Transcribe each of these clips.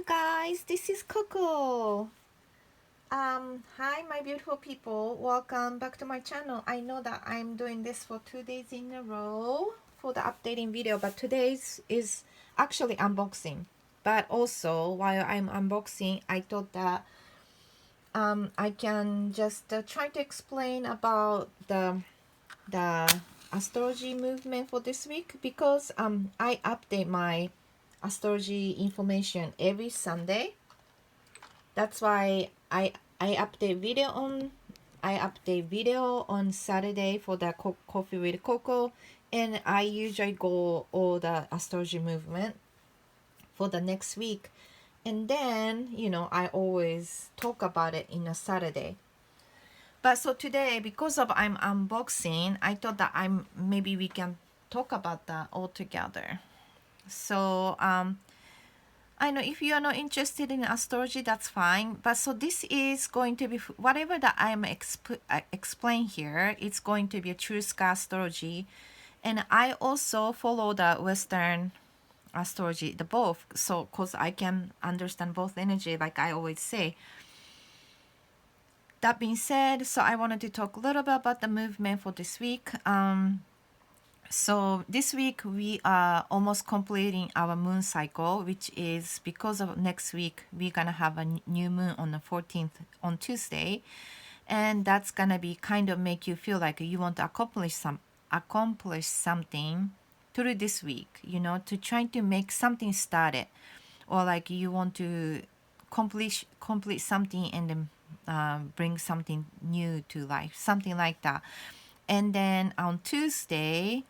you guys, this is Coco. Hi my beautiful people, welcome back to my channel. I know that I'm doing this for 2 days in a row for the updating video, but today's is actually unboxing. But also while I'm unboxing, I thought that I can just try to explain about the astrology movement for this week, because I update my astrology information every Sunday. That's why I update video on Saturday for the coffee with Coco, and I usually go all the astrology movement for the next week, and then I always talk about it in a Saturday. But so today, because of I'm unboxing, I thought that maybe we can talk about that all together. So I know if you are not interested in astrology, that's fine. But so this is going to be whatever that I'm explain here. It's going to be a true sky astrology, and I also follow the Western astrology, the both. So cause I can understand both energy, like I always say. That being said, so I wanted to talk a little bit about the movement for this week. So this week we are almost completing our moon cycle, which is because of next week we're gonna have a new moon on the 14th on Tuesday, and that's gonna be kind of make you feel like you want to accomplish something through this week, to try to make something started, or like you want to complete something and then bring something new to life, something like that. And then on Tuesday,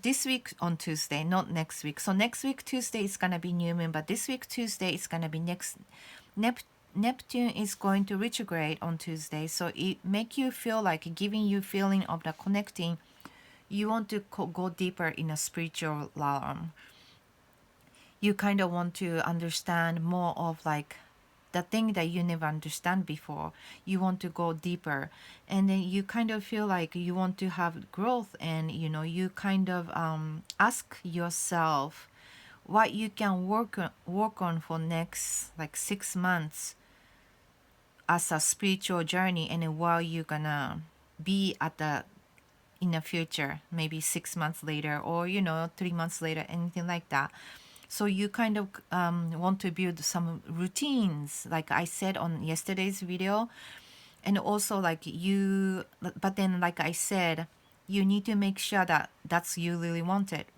this week on Tuesday, not next week. So next week Tuesday is gonna be new moon, but this week Tuesday is gonna be next. Neptune is going to retrograde on Tuesday, so it make you feel like giving you feeling of the connecting. You want to go deeper in a spiritual realm. You kind of want to understand more of like the thing that you never understand before. You want to go deeper, and then you kind of feel like you want to have growth, and you kind of ask yourself what you can work on for next like 6 months as a spiritual journey, and then while you're gonna be at the in the future, maybe 6 months later, or 3 months later, anything like that. So you kind of want to build some routines, like I said on yesterday's video. And also but then like I said, you need to make sure that that's you really want it.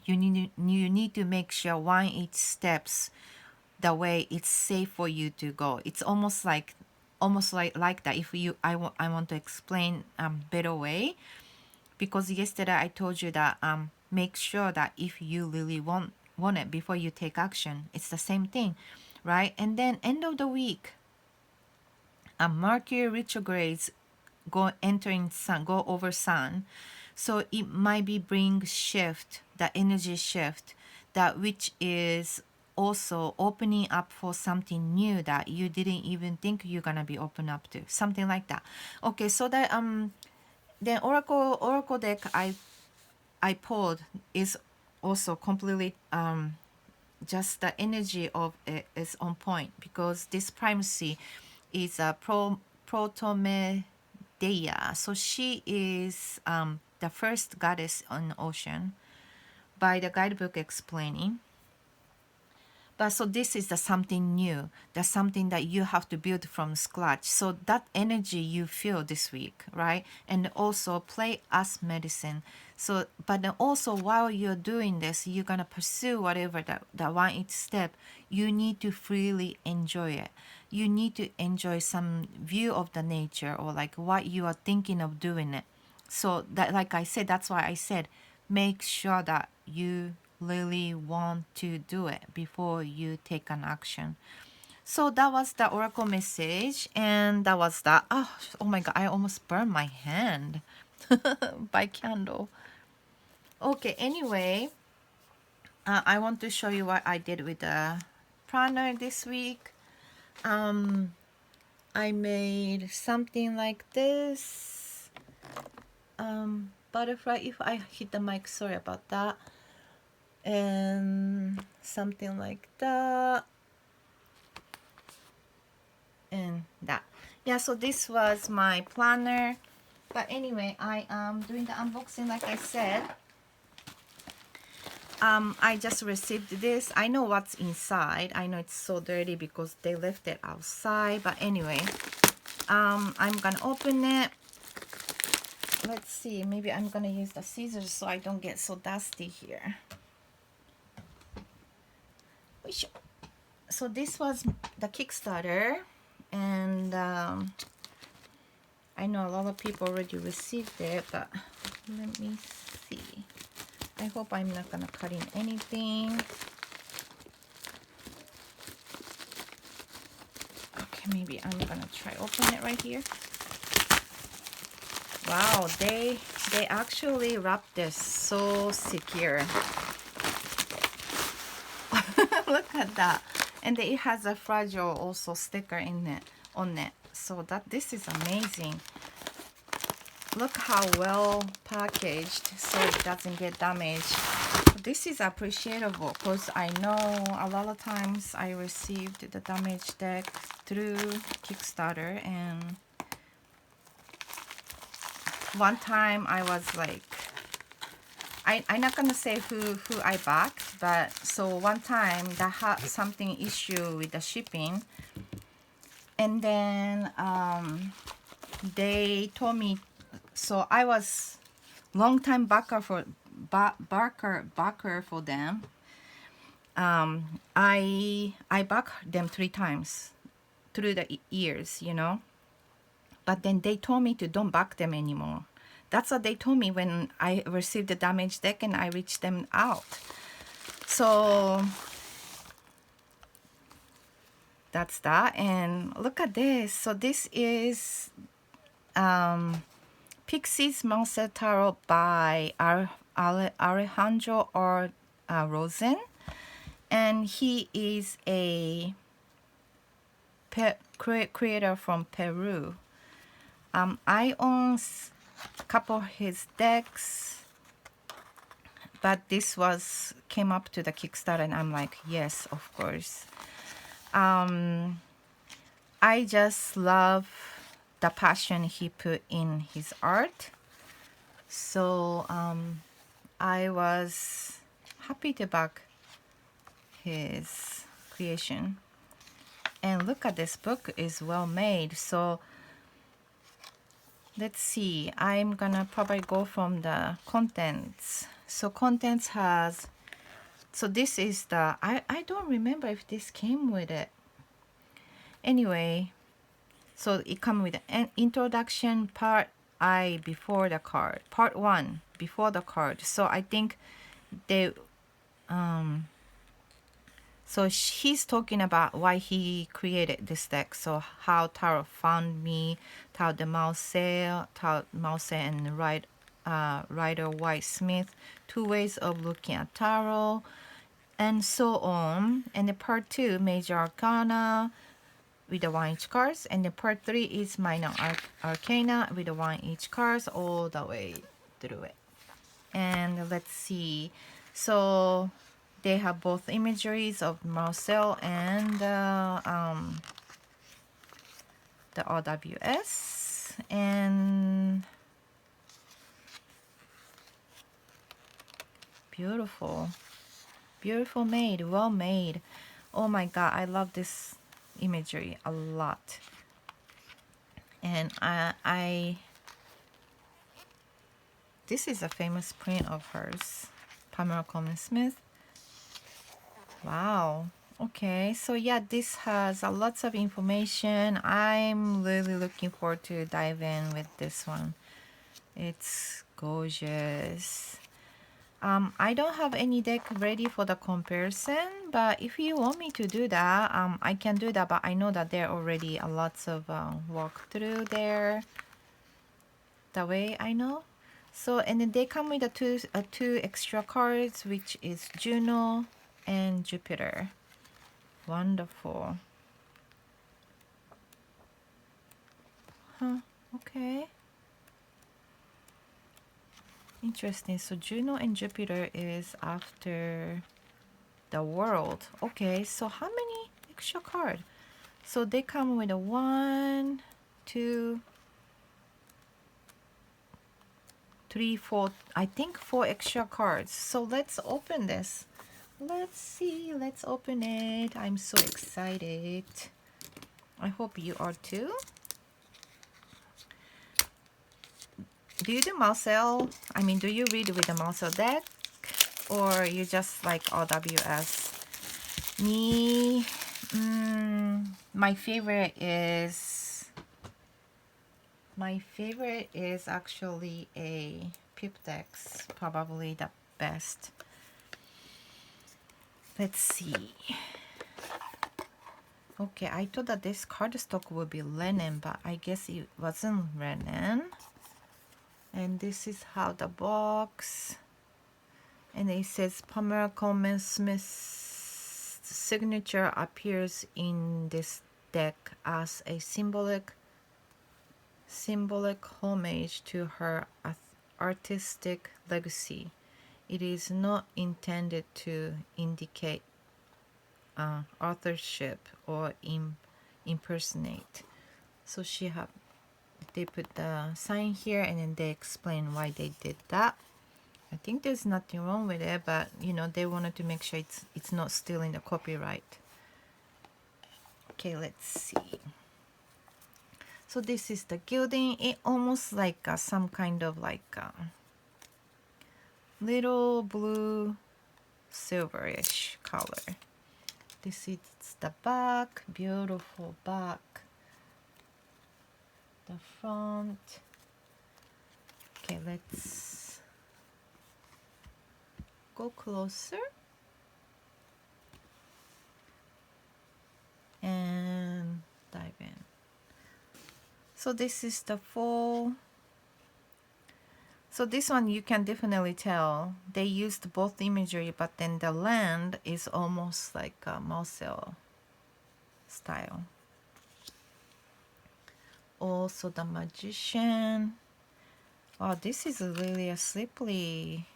You need to make sure one each steps the way it's safe for you to go. It's almost like that. If I want to explain better way, because yesterday I told you that make sure that if you really want it before you take action. It's the same thing, right? And then end of the week, Mercury retrogrades go over sun, so it might be bring shift, the energy shift, that which is also opening up for something new that you didn't even think you're gonna be open up to, something like that. Okay, so that then oracle deck I pulled is also completely just the energy of it is on point, because this primacy is a Protomedea. So she is the first goddess on the ocean by the guidebook explaining. But so this is the something new, that's something that you have to build from scratch. So that energy you feel this week, right? And also play as medicine. So, but then also while you're doing this, you're gonna pursue whatever that one each step. You need to freely enjoy it. You need to enjoy some view of the nature, or like what you are thinking of doing it. So that, like I said, that's why I said, make sure that you really want to do it before you take an action. So that was the oracle message, and that was that. Oh my god, I almost burned my hand by candle. Okay, anyway, I want to show you what I did with the planner this week. I made something like this. Butterfly. If I hit the mic, sorry about that. and something like that, and that. Yeah, so this was my planner. But anyway, I am doing the unboxing like I said. I just received this. I know what's inside. I know it's so dirty because they left it outside. But anyway, I'm gonna open it. Let's see. Maybe I'm gonna use the scissors so I don't get so dusty here. So this was the Kickstarter, and I know a lot of people already received it, but let me see. I hope I'm not gonna cut in anything. Okay, maybe I'm gonna try open it right here. Wow, they actually wrapped this so secure. Look at that. And it has a fragile also sticker in it on it. So that this is amazing. Look how well packaged so it doesn't get damaged. This is appreciable because I know a lot of times I received the damaged deck through Kickstarter, and one time I was like, I'm not gonna say who I backed, but so one time that had something issue with the shipping, and then they told me, so I was long time backer for them. I backed them 3 times through the years, you know. But then they told me to don't back them anymore. That's what they told me when I received the damaged deck and I reached them out. So that's that. And look at this. So this is Pixie's Monster Tarot by Alejandro Rosen. And he is a creator from Peru. I own a couple of his decks, but this came up to the Kickstarter, and I'm like, yes, of course. I just love the passion he put in his art. So I was happy to back his creation. And look at this book is well made. So let's see, I'm gonna probably go from the contents. So contents has, so this is the, I don't remember if this came with it. Anyway, so it comes with an introduction, part I before the card, part 1 before the card. So I think they, so he's talking about why he created this deck. So how Tarot found me, Marseille and Rider White Smith, 2 ways of looking at Tarot, and so on. And the part 2, Major Arcana with the 1 each cards, and the part 3 is Minor Arcana with the 1 each cards all the way through it. And let's see, so they have both imageries of Marseille and the RWS, and beautiful made, well made. Oh my god, I love this imagery a lot. And I this is a famous print of hers, Pamela Coleman Smith. Wow. Okay, so yeah, this has lots of information. I'm really looking forward to dive in with this one. It's gorgeous. I don't have any deck ready for the comparison, but if you want me to do that, I can do that. But I know that there are already lots of walkthrough there. The way I know. So, and then they come with two extra cards, which is Juno and Jupiter. Wonderful. Huh, okay. Interesting. So Juno and Jupiter is after the world. Okay, so how many extra card? So they come with a 1, 2, 3, 4, I think 4 extra cards. So let's open this. Let's see, let's open it. I'm so excited. I hope you are too. Do you do Marcel? I mean, do you read with the Marcel deck? Or you just like RWS? Me, my favorite is actually a Pipdex, probably the best. Let's see. Okay, I thought that this cardstock would be linen, but I guess it wasn't linen. And this is how the box, and it says Pamela Coleman Smith's signature appears in this deck as a symbolic homage to her artistic legacy. It is not intended to indicate authorship or impersonate. So they put the sign here, and then they explain why they did that. I think there's nothing wrong with it, but you know, they wanted to make sure it's not stealing the copyright. Okay, let's see. So this is the gilding. It almost like some kind of like little blue silverish color. This is the back, beautiful back. The front. Okay, let's go closer and dive in. So this is the full. So this one you can definitely tell they used both imagery, but then the land is almost like a Marcel style. Also the magician. Oh, this is really a slippery.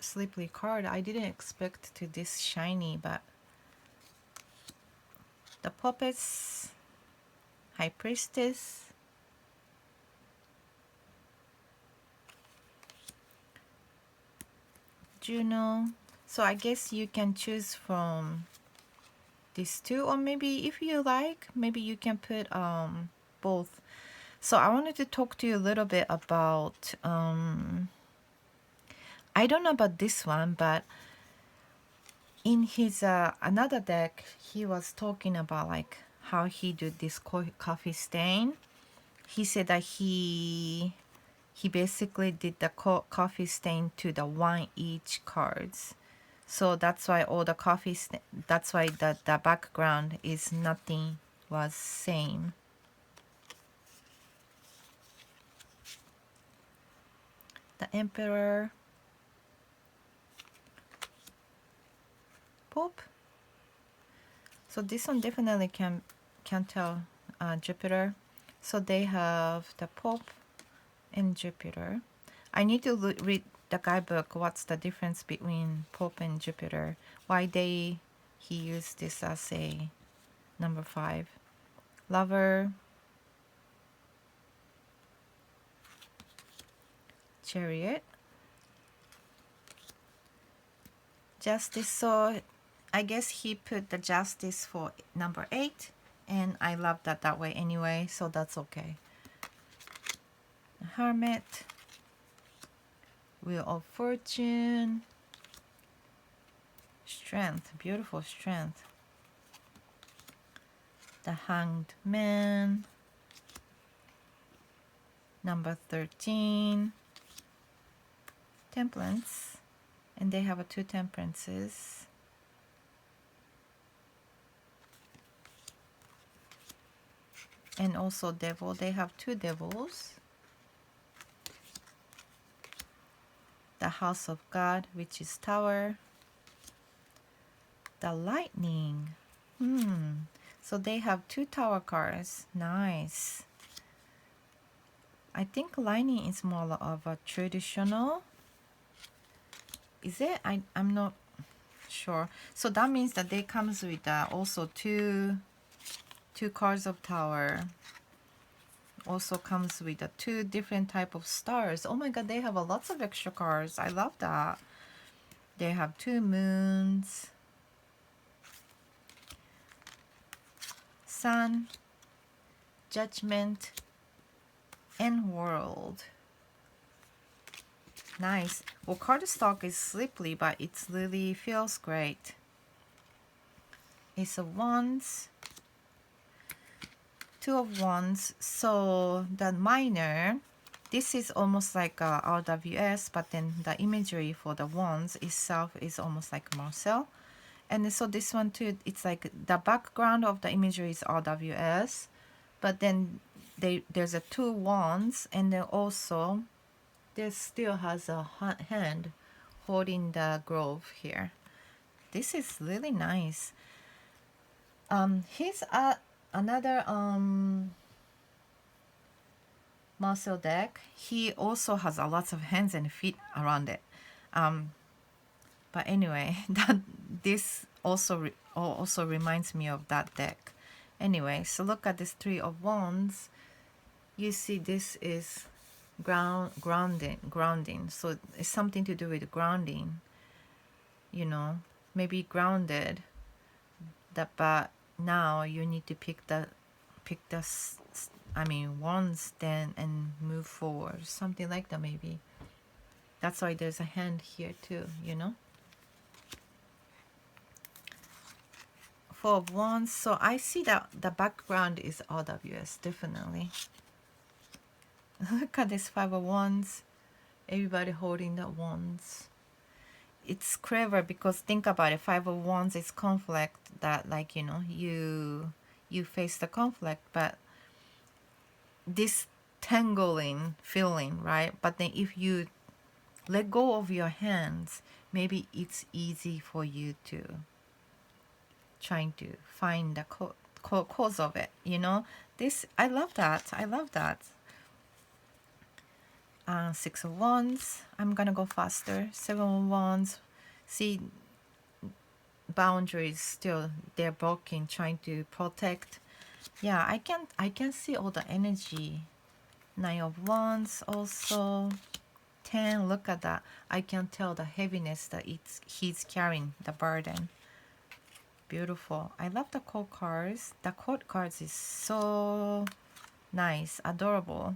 Slippery card. I didn't expect to this shiny, but the puppets, High Priestess, Juno. So I guess you can choose from these two, or maybe if you like, maybe you can put both. So I wanted to talk to you a little bit about I don't know about this one, but in his another deck, he was talking about like how he did this coffee stain. He said that he basically did the coffee stain to the 1 each cards. So that's why all the that's why the background is nothing was same. The Emperor, Pope. So this one definitely can tell Jupiter. So they have the Pope and Jupiter. I need to read the guidebook. What's the difference between Pope and Jupiter? Why he used this as a number 5. Lover, Chariot, Justice. So I guess he put the Justice for number 8, and I love that way anyway, so that's okay. Hermit, Wheel of Fortune, Strength, beautiful Strength. The Hanged Man, number 13, Temperance, and they have 2 temperances. And also Devil, they have 2 devils. The House of God, which is Tower. The Lightning. So they have 2 tower cards. Nice. I think lining is more of a traditional. Is it? I'm not sure. So that means that they comes with also two cards of tower. Also comes with 2 different type of stars. Oh my god, they have lots of extra cards. I love that. They have 2 moons, sun, judgment, and world. Nice. Well, cardstock is slippery, but it really feels great. Ace of Wands, 2 of Wands. So the minor, this is almost like RWS, but then the imagery for the wands itself is almost like Marseille. And so this one too, it's like the background of the imagery is RWS, but then there's 2 wands, and then also there still has a hand holding the grove here. This is really nice. Here's another Marcel deck. He also has a lots of hands and feet around it. But anyway, this also reminds me of that deck. Anyway, so look at this 3 of Wands. You see this is grounding. So it's something to do with grounding. You know, maybe grounded. But now you need to pick the wands then and move forward. Something like that maybe. That's why there's a hand here too, you know. 4 of Wands. So I see that the background is RWS, definitely. Look at this 5 of Wands. Everybody holding the wands. It's clever because think about it. 5 of Wands is conflict, that like, you know, you face the conflict, but this tangling feeling, right? But then if you let go of your hands, maybe it's easy for you to trying to find the cause of it, you know. This, I love that. 6 of Wands. I'm gonna go faster. 7 of Wands. See, boundaries still, they're blocking, trying to protect. Yeah, I can see all the energy. 9 of Wands also. 10, look at that. I can tell the heaviness that he's carrying, the burden. Beautiful. I love the court cards. The court cards is so nice, adorable.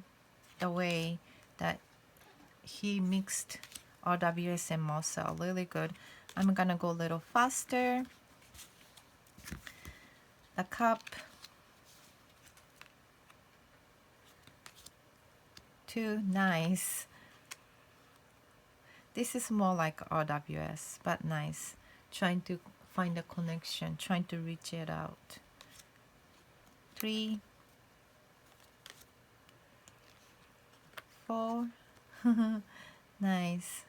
The way that he mixed RWS and Marcel, really good. I'm gonna go a little faster. The cup, 2, nice. This is more like RWS, but nice. Trying to find a connection, trying to reach it out. 3, 4, nice.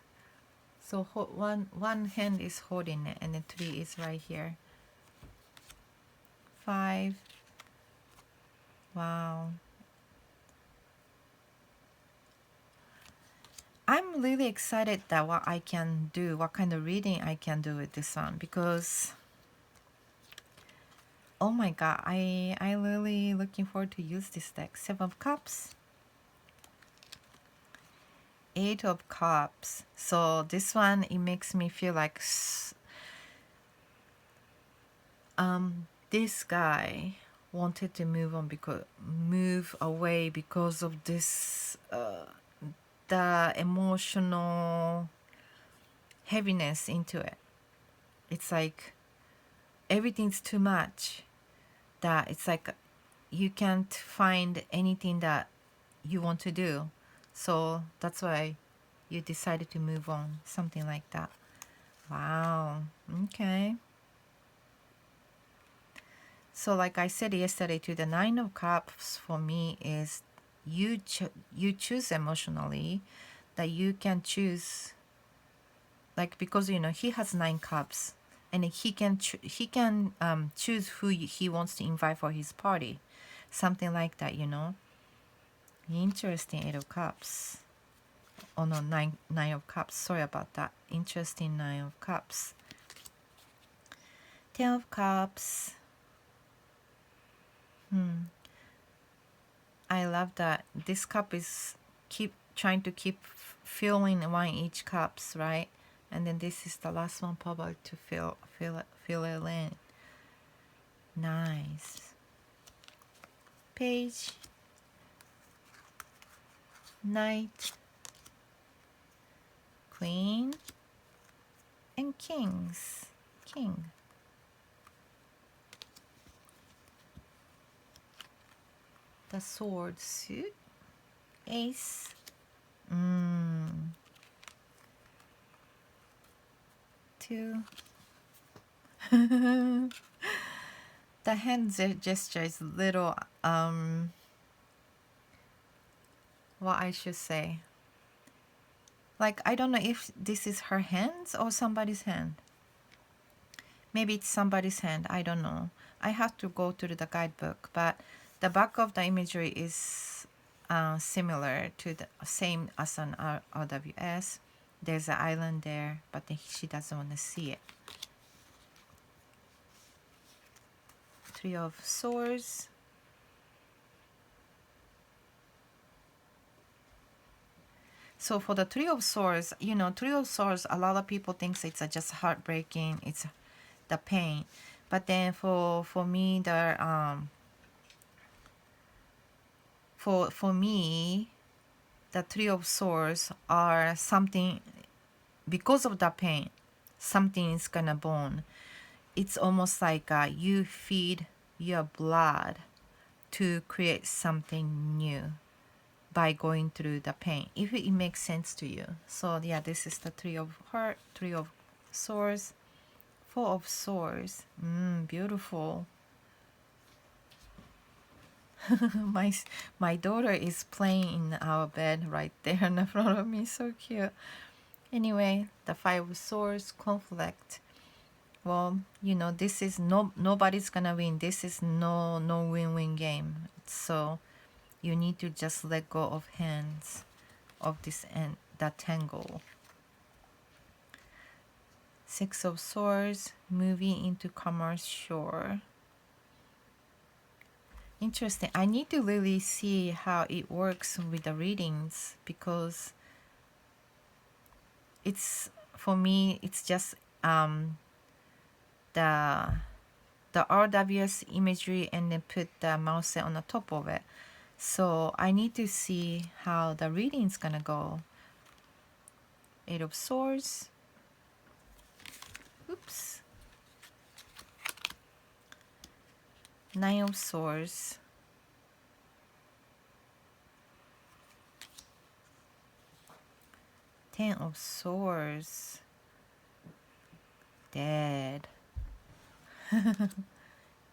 So one hand is holding it, and then 3 is right here. 5, wow. I'm really excited that what I can do, what kind of reading I can do with this one, because oh my god, I really looking forward to use this deck. 7 of Cups, 8 of Cups. So this one, it makes me feel like this guy wanted to move away because of this the emotional heaviness into it. It's like everything's too much, that it's like you can't find anything that you want to do, so that's why you decided to move on, something like that. Wow. Okay. So like I said yesterday too, the 9 of Cups for me is you choose emotionally, that you can choose, like, because you know he has 9 cups, and he can choose who he wants to invite for his party, something like that, you know. Interesting. 8 of Cups. Oh no, nine of Cups. Sorry about that. Interesting. 9 of Cups. 10 of Cups. I love that this cup is keep trying to keep filling one each cups, right? And then this is the last one probably to fill it in. Nice. Page. Knight. Queen. And kings. King. The sword suit. Ace. Two. The hand gesture is little, what I should say. Like, I don't know if this is her hands or somebody's hand. Maybe it's somebody's hand. I don't know. I have to go to the guidebook, but the back of the imagery is similar to the same as an RWS. There's an island there, but then she doesn't want to see it. 3 of Swords. So for the 3 of Swords, you know, 3 of Swords, a lot of people think it's just heartbreaking. It's the pain. But then for me, for me, the 3 of Swords are something, because of the pain, something is gonna born. It's almost like you feed your blood to create something new by going through the pain, if it makes sense to you. So yeah, this is the 3 of Heart, 3 of Swords, 4 of Swords. Beautiful. my daughter is playing in our bed right there in front of me. So cute. Anyway, the 5 of Swords, conflict. Well, you know, this is nobody's gonna win. This is no win-win game. So you need to just let go of hands of this and that tangle. 6 of Swords, moving into Commerce Shore. Interesting. I need to really see how it works with the readings, because it's, for me, it's just the RWS imagery and then put the mouse on the top of it. So I need to see how the reading's gonna go. 8 of Swords. Oops. 9 of Swords. 10 of Swords. Dead.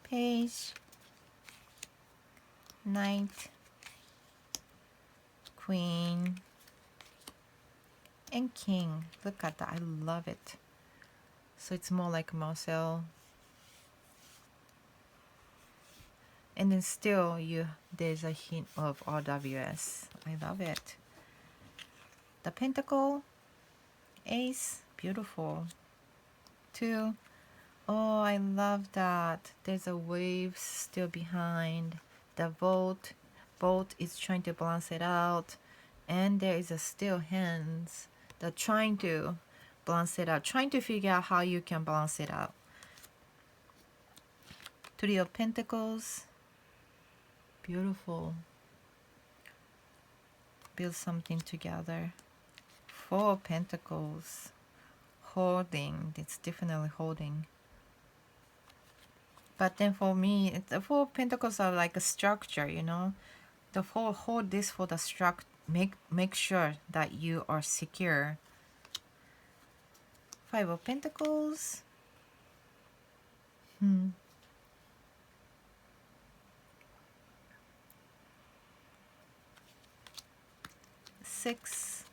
Page. Knight. Queen. And King. Look at that. I love it. So it's more like Marseille. And then still there's a hint of RWS. I love it. The Pentacle. Ace. Beautiful. 2. Oh, I love that. There's a wave still behind. The boat is trying to balance it out. And there is a still hands that trying to balance it out. Trying to figure out how you can balance it out. 3 of Pentacles. Beautiful. Build something together. 4 of Pentacles. Holding. It's definitely holding. But then for me, the 4 of Pentacles are like a structure, you know. The hold this for the structure. Make sure that you are secure. 5 of Pentacles. 6.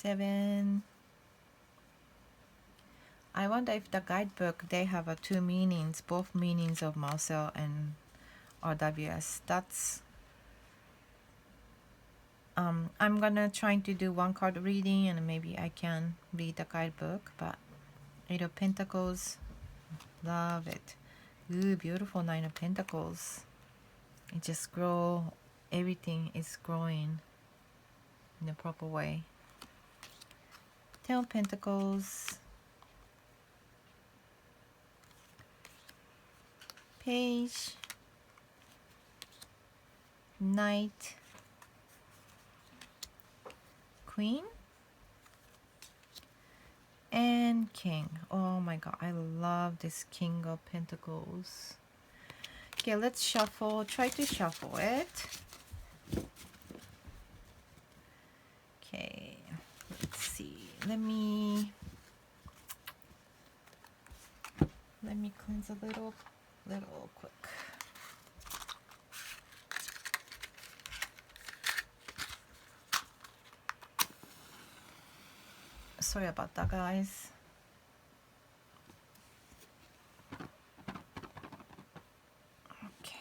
7. I wonder if the guidebook, they have two meanings, both meanings of Marseille and RWS. That's I'm gonna try to do one card reading, and maybe I can read the guidebook. But Eight of Pentacles, love it. Ooh, beautiful Nine of Pentacles. It just grow, everything is growing in a proper way. Ten of Pentacles, Page, Knight, Queen, and King. Oh my god, I love this King of Pentacles. Okay, let's shuffle, try to shuffle it. Okay, let's see. Let me cleanse a little quick. Sorry about that, guys. Okay.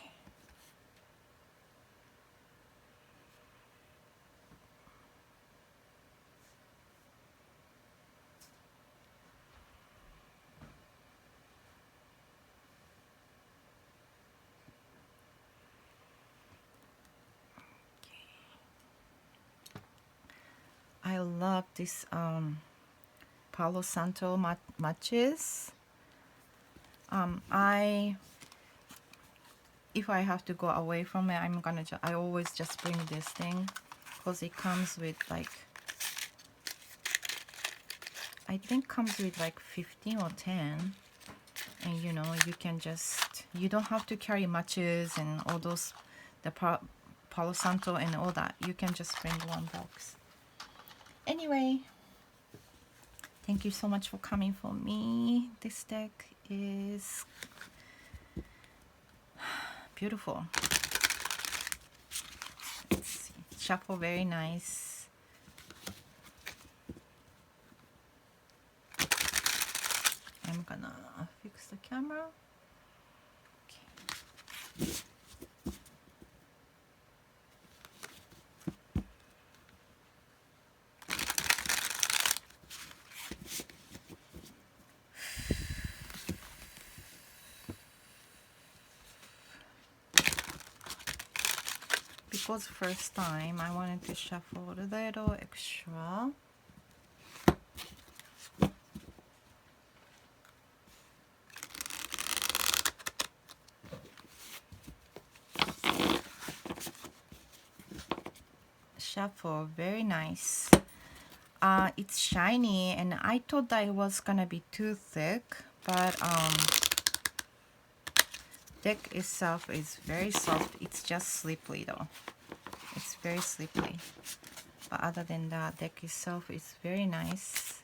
I love this Palo Santo matches. If I have to go away from it, I always just bring this thing, because it comes with like, I think comes with like 15 or 10, and you know, you can just, you don't have to carry matches and all those, the Palo Santo and all that. You can just bring one box. Anyway, thank you so much for coming for me. This deck is beautiful. Let's see. Shuffle, very nice. I'm gonna fix the camera. Okay. Because first time I wanted to shuffle a little extra. Shuffle, very nice. It's shiny, and I thought that it was gonna be too thick, but deck itself is very soft. It's just slippery though. It's very slippery. But other than that, deck itself is very nice.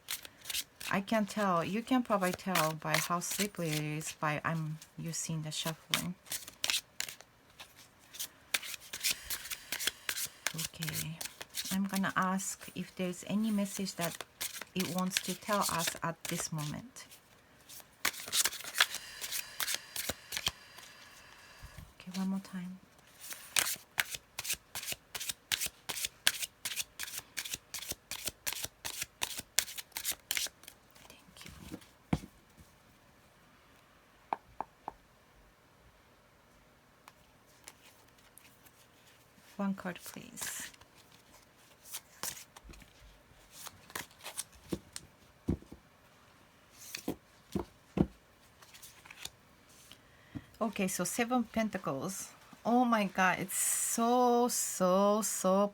I can tell, you can probably tell by how slippery it is by I'm using the shuffling. Okay, I'm gonna ask if there's any message that it wants to tell us at this moment. Okay, one more time. Thank you. One card, please. Okay, so Seven of Pentacles. Oh my god, it's so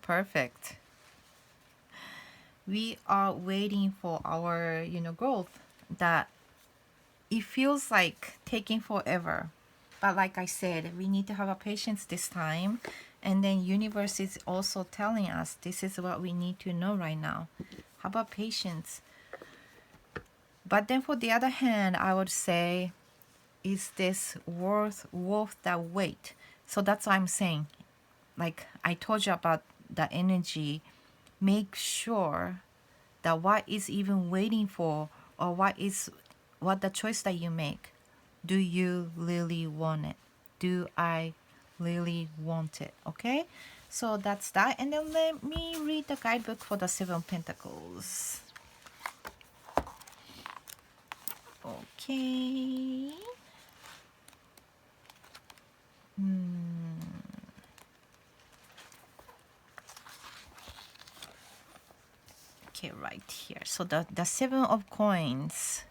perfect. We are waiting for our, you know, growth. That it feels like taking forever. But like I said, we need to have a patience this time. And then universe is also telling us this is what we need to know right now. How about patience? But then for the other hand, I would say, is this worth that wait? So that's what I'm saying. Like I told you about the energy, make sure that what is even waiting for, or what the choice that you make. Do you really want it? Do I really want it? Okay, so that's that. And then let me read the guidebook for the Seven of Pentacles. Okay. Okay, right here. So the Seven of Coins.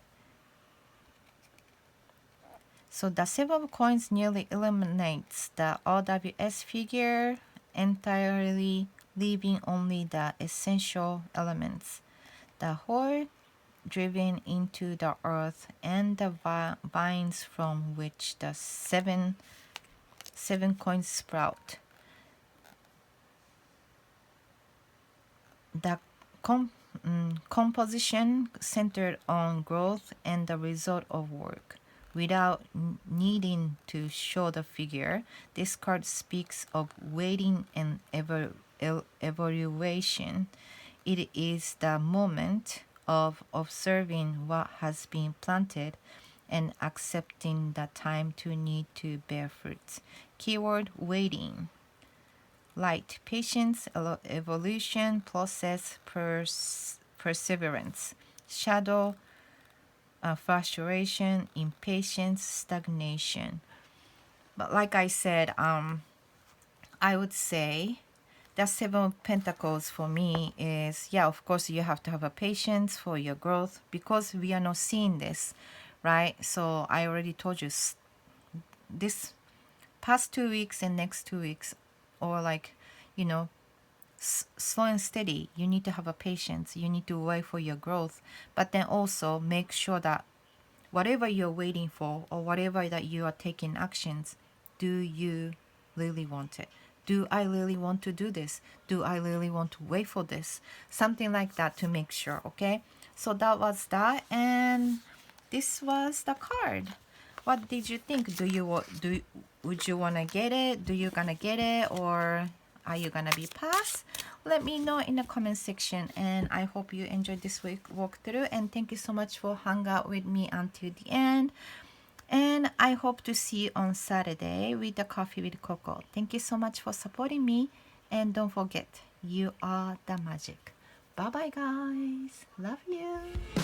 So the Seven of Coins nearly eliminates the OWS figure entirely, leaving only the essential elements. The whole driven into the earth, and the vines from which the seven coins sprout. The composition centered on growth and the result of work. Without needing to show the figure, this card speaks of waiting and evaluation. It is the moment of observing what has been planted and accepting the time to need to bear fruit. Keyword waiting. Light, patience, evolution, process, perseverance. Shadow, frustration, impatience, stagnation. But like I said, I would say the Seven of Pentacles for me is, yeah, of course you have to have a patience for your growth, because we are not seeing this, right? So I already told you this past 2 weeks and next 2 weeks, or like, you know, slow and steady. You need to have a patience. You need to wait for your growth, but then also make sure that whatever you're waiting for, or whatever that you are taking actions, do you really want it? Do I really want to do this? Do I really want to wait for this? Something like that, to make sure. Okay, so that was that, and this was the card. What did you think? Would you want to get it? Do you gonna get it, or are you gonna be passed? Let me know in the comment section, and I hope you enjoyed this week walkthrough, and thank you so much for hanging out with me until the end, and I hope to see you on Saturday with the Coffee with Coco. Thank you so much for supporting me, and don't forget, you are the magic. Bye bye guys, love you.